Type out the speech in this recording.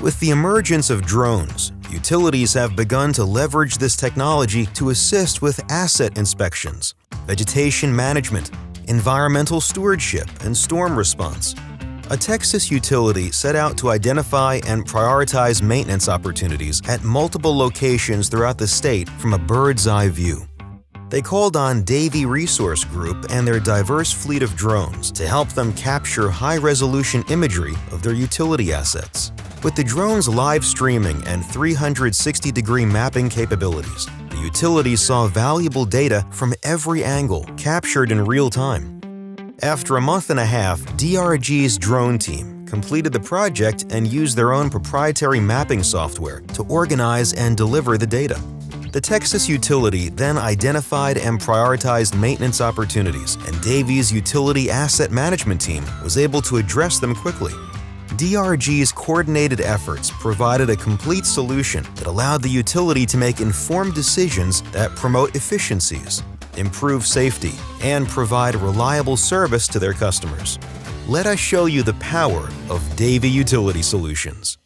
With the emergence of drones, utilities have begun to leverage this technology to assist with asset inspections, vegetation management, environmental stewardship, and storm response. A Texas utility set out to identify and prioritize maintenance opportunities at multiple locations throughout the state from a bird's-eye view. They called on Davy Resource Group and their diverse fleet of drones to help them capture high-resolution imagery of their utility assets. With the drone's live streaming and 360-degree mapping capabilities, the utility saw valuable data from every angle captured in real time. After a month and a half, DRG's drone team completed the project and used their own proprietary mapping software to organize and deliver the data. The Texas utility then identified and prioritized maintenance opportunities, and Davy's utility asset management team was able to address them quickly. DRG's coordinated efforts provided a complete solution that allowed the utility to make informed decisions that promote efficiencies, improve safety, and provide reliable service to their customers. Let us show you the power of Davy Utility Solutions.